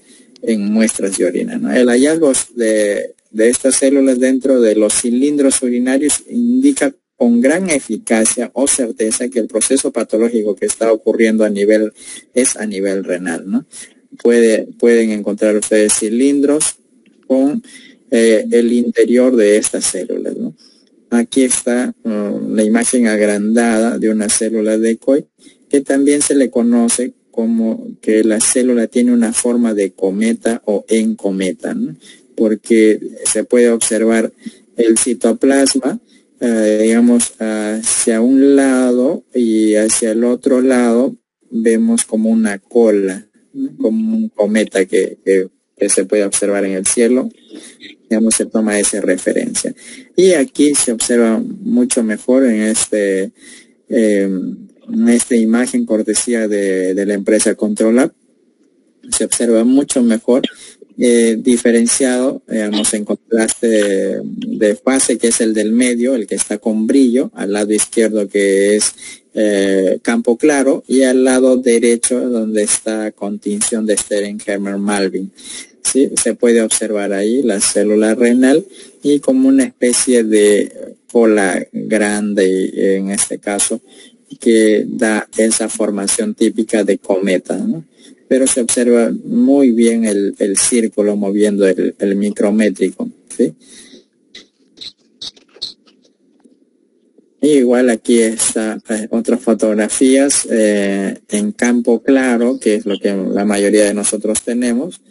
en muestras de orina, ¿no? El hallazgo de estas células dentro de los cilindros urinarios indica con gran eficacia o certeza que el proceso patológico que está ocurriendo a nivel renal, ¿no? Pueden encontrar ustedes cilindros con el interior de estas células, ¿no? Aquí está la imagen agrandada de una célula decoy, que también se le conoce como que la célula tiene una forma de cometa o en cometa, ¿no? Porque se puede observar el citoplasma, digamos, hacia un lado, y hacia el otro lado vemos como una cola, ¿no?, como un cometa que se puede observar en el cielo. Digamos, se toma esa referencia. Y aquí se observa mucho mejor en esta imagen cortesía de la empresa Controlab. Se observa mucho mejor diferenciado, digamos, en contraste de fase, que es el del medio, el que está con brillo, al lado izquierdo, que es campo claro, y al lado derecho, donde está con tinción de Sternheimer-Malvin. ¿Sí? Se puede observar ahí la célula renal y como una especie de cola grande, en este caso, que da esa formación típica de cometa, ¿no? Pero se observa muy bien el círculo moviendo el micrométrico, ¿sí? Y igual aquí está otras fotografías en campo claro, que es lo que la mayoría de nosotros tenemos.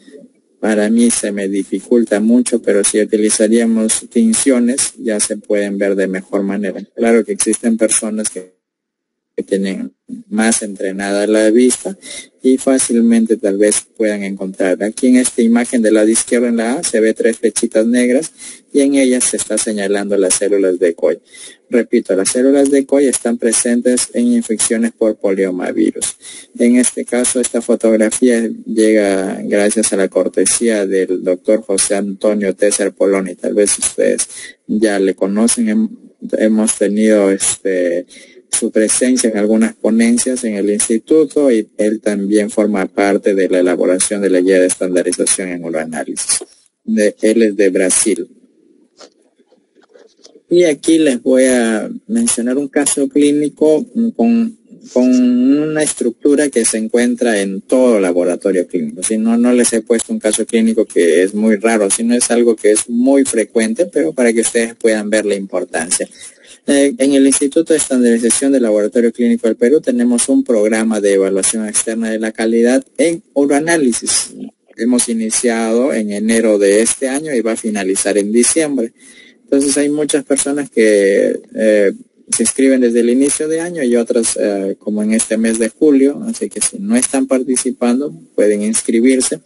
Para mí se me dificulta mucho, pero si utilizaríamos tinciones ya se pueden ver de mejor manera. Claro que existen personas que tienen más entrenada la vista y fácilmente tal vez puedan encontrar. Aquí en esta imagen de lado izquierdo, en la A, se ve 3 flechitas negras y en ellas se está señalando las células decoy. Repito, las células decoy están presentes en infecciones por poliomavirus. En este caso, esta fotografía llega gracias a la cortesía del doctor José Antonio Tesser Poloni. Tal vez ustedes ya le conocen, hemos tenido su presencia en algunas ponencias en el instituto, y él también forma parte de la elaboración de la guía de estandarización en uroanálisis. Él es de Brasil. Y aquí les voy a mencionar un caso clínico con una estructura que se encuentra en todo laboratorio clínico. Si no les he puesto un caso clínico que es muy raro, sino es algo que es muy frecuente, pero para que ustedes puedan ver la importancia. En el Instituto de Estandarización del Laboratorio Clínico del Perú tenemos un programa de evaluación externa de la calidad en uroanálisis. Hemos iniciado en enero de este año y va a finalizar en diciembre. Entonces hay muchas personas que se inscriben desde el inicio de año y otras como en este mes de julio, así que si no están participando pueden inscribirse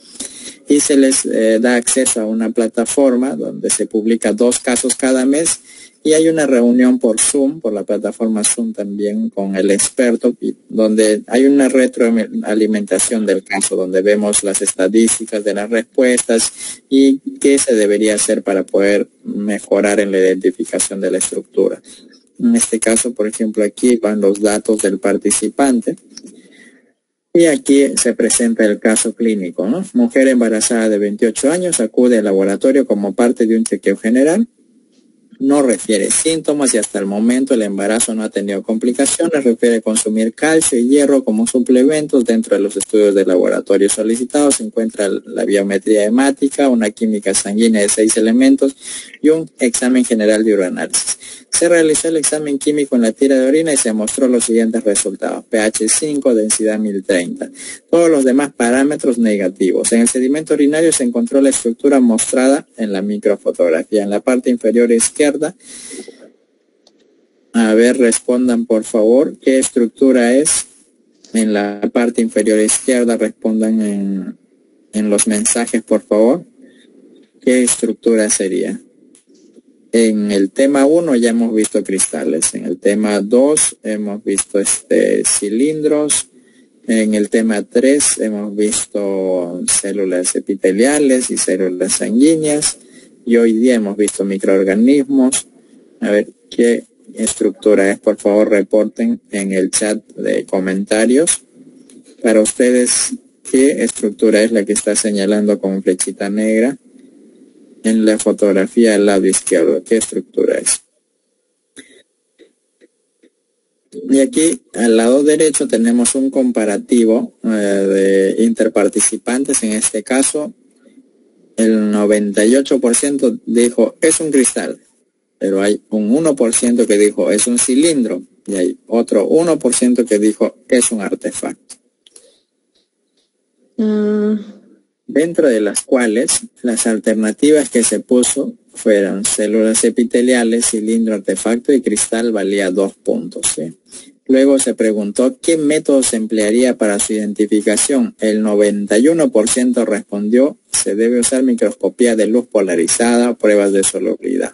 y se les da acceso a una plataforma donde se publica 2 casos cada mes. Y hay una reunión por Zoom, por la plataforma Zoom también, con el experto, donde hay una retroalimentación del caso, donde vemos las estadísticas de las respuestas y qué se debería hacer para poder mejorar en la identificación de la estructura. En este caso, por ejemplo, aquí van los datos del participante. Y aquí se presenta el caso clínico, ¿no? Mujer embarazada de 28 años acude al laboratorio como parte de un chequeo general. No refiere síntomas y hasta el momento el embarazo no ha tenido complicaciones. Refiere consumir calcio y hierro como suplementos. Dentro de los estudios de laboratorio solicitados se encuentra la biometría hemática, una química sanguínea de 6 elementos y un examen general de uroanálisis. Se realizó el examen químico en la tira de orina y se mostró los siguientes resultados: pH 5, densidad 1030. Todos los demás parámetros negativos. En el sedimento urinario se encontró la estructura mostrada en la microfotografía. En la parte inferior izquierda, a ver, respondan por favor, ¿qué estructura es? En la parte inferior izquierda respondan en los mensajes, por favor. ¿qué estructura sería? En el tema 1 ya hemos visto cristales, en el tema 2 hemos visto cilindros, en el tema 3 hemos visto células epiteliales y células sanguíneas, y hoy día hemos visto microorganismos. A ver qué estructura es, por favor reporten en el chat de comentarios. Para ustedes, ¿qué estructura es la que está señalando con flechita negra en la fotografía del lado izquierdo? ¿Qué estructura es? Y aquí al lado derecho tenemos un comparativo de interparticipantes. En este caso, el 98% dijo es un cristal, pero hay un 1% que dijo es un cilindro y hay otro 1% que dijo es un artefacto. Dentro de las cuales las alternativas que se puso fueron células epiteliales, cilindro, artefacto y cristal valía 2 puntos. ¿Sí? Luego se preguntó qué método se emplearía para su identificación. El 91% respondió se debe usar microscopía de luz polarizada, pruebas de solubilidad.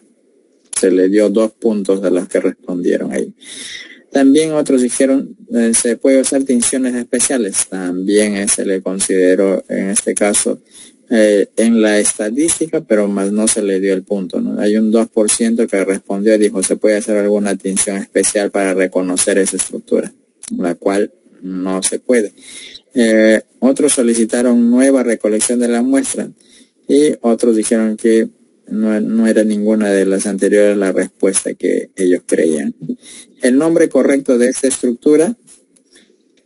Se le dio 2 puntos a los que respondieron ahí. También otros dijeron se puede usar tinciones especiales. También se le consideró en este caso en la estadística, pero más no se le dio el punto, ¿no? Hay un 2% que respondió y dijo se puede hacer alguna tinción especial para reconocer esa estructura, la cual no se puede. Otros solicitaron nueva recolección de la muestra y otros dijeron que no era ninguna de las anteriores la respuesta que ellos creían. El nombre correcto de esta estructura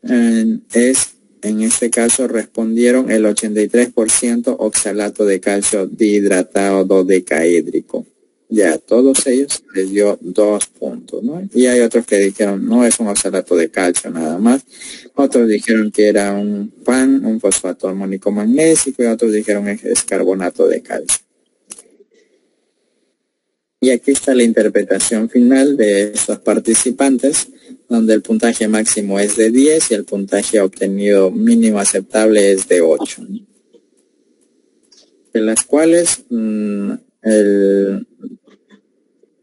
es, en este caso respondieron el 83% oxalato de calcio dihidratado dodecaédrico. Ya, todos ellos les dio 2 puntos, ¿no? Y hay otros que dijeron no es un oxalato de calcio nada más. Otros dijeron que era un PAN, un fosfato armónico magnésico, y otros dijeron es carbonato de calcio. Y aquí está la interpretación final de estos participantes, donde el puntaje máximo es de 10 y el puntaje obtenido mínimo aceptable es de 8. De las cuales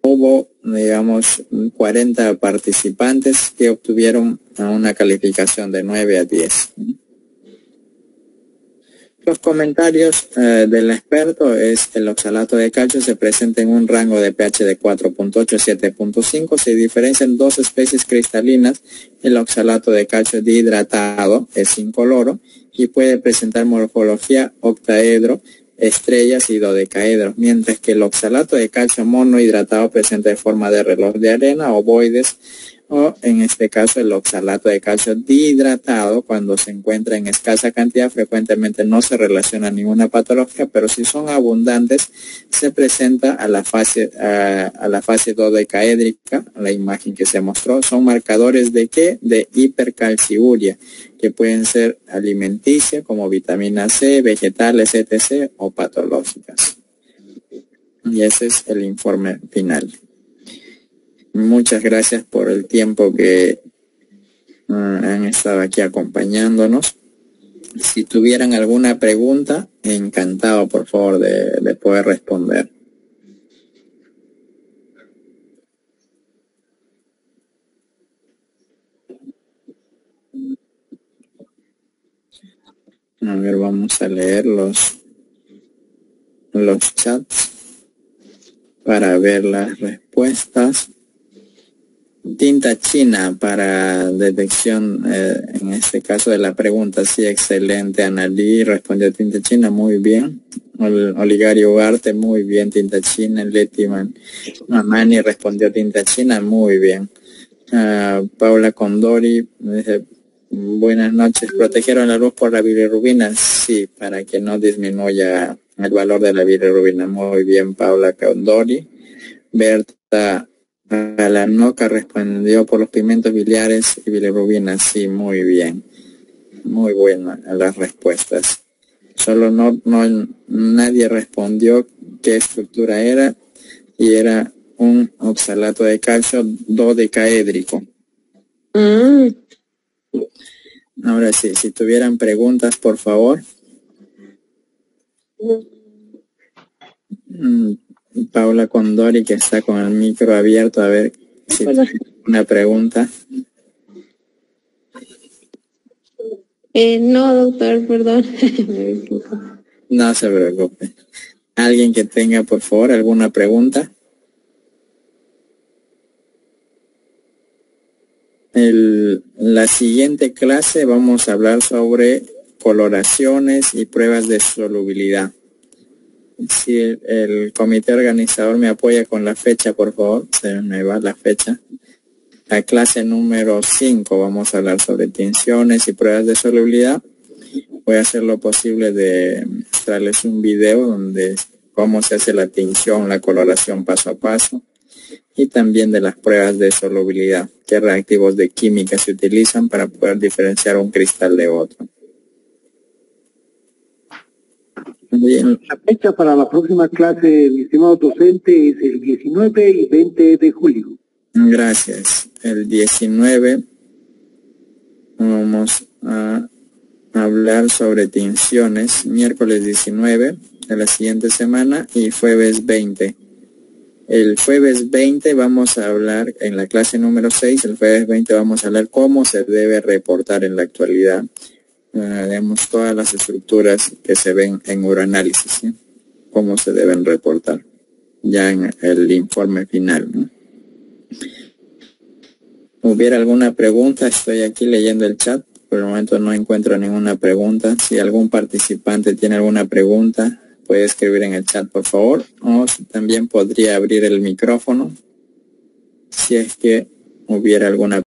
hubo, digamos, 40 participantes que obtuvieron una calificación de 9 a 10. Los comentarios del experto es el oxalato de calcio se presenta en un rango de pH de 4.8 a 7.5. Se diferencian 2 especies cristalinas. El oxalato de calcio dihidratado es incoloro y puede presentar morfología octaedro, estrellas y dodecaedros, mientras que el oxalato de calcio monohidratado presenta de forma de reloj de arena, ovoides, o en este caso el oxalato de calcio dihidratado cuando se encuentra en escasa cantidad frecuentemente no se relaciona a ninguna patología, pero si son abundantes se presenta a la fase dodecaédrica, la imagen que se mostró. Son marcadores de ¿qué? De hipercalciuria, que pueden ser alimenticia como vitamina C, vegetales, etc. o patológicas. Y ese es el informe final. Muchas gracias por el tiempo que han estado aquí acompañándonos. Si tuvieran alguna pregunta, encantado por favor de poder responder. A ver, vamos a leer los chats para ver las respuestas. Tinta china para detección, en este caso de la pregunta, sí, excelente. Analí respondió tinta china, muy bien. Oligario Ugarte, muy bien, tinta china. Leti Mamani respondió tinta china, muy bien. Paula Condori dice, buenas noches, ¿protegieron la luz por la bilirrubina? Sí, para que no disminuya el valor de la bilirrubina. Muy bien, Paula Condori. Berta Alanoca respondió por los pigmentos biliares y bilirrubina. Sí, muy bien. Muy buenas las respuestas. Solo nadie respondió qué estructura era, y era un oxalato de calcio dodecaédrico. Ahora sí, si tuvieran preguntas, por favor. Paula Condori, que está con el micro abierto, a ver si tiene una pregunta. No, doctor, perdón. Me disculpo. No se preocupe. ¿Alguien que tenga, por favor, alguna pregunta? La siguiente clase vamos a hablar sobre coloraciones y pruebas de solubilidad. Si el comité organizador me apoya con la fecha, por favor, se me va la fecha. La clase número 5 vamos a hablar sobre tinciones y pruebas de solubilidad. Voy a hacer lo posible de mostrarles un video donde cómo se hace la tinción, la coloración paso a paso, y también de las pruebas de solubilidad, qué reactivos de química se utilizan para poder diferenciar un cristal de otro. Bien. La fecha para la próxima clase, mi estimado docente, es el 19 y 20 de julio. Gracias. El 19 vamos a hablar sobre tinciones, miércoles 19 de la siguiente semana y jueves 20. El jueves 20 vamos a hablar en la clase número 6, el jueves 20 vamos a hablar cómo se debe reportar en la actualidad. Vemos todas las estructuras que se ven en uroanálisis, ¿sí? Cómo se deben reportar ya en el informe final, ¿no? ¿Hubiera alguna pregunta? Estoy aquí leyendo el chat. Por el momento no encuentro ninguna pregunta. Si algún participante tiene alguna pregunta, puede escribir en el chat, por favor. O también podría abrir el micrófono si es que hubiera alguna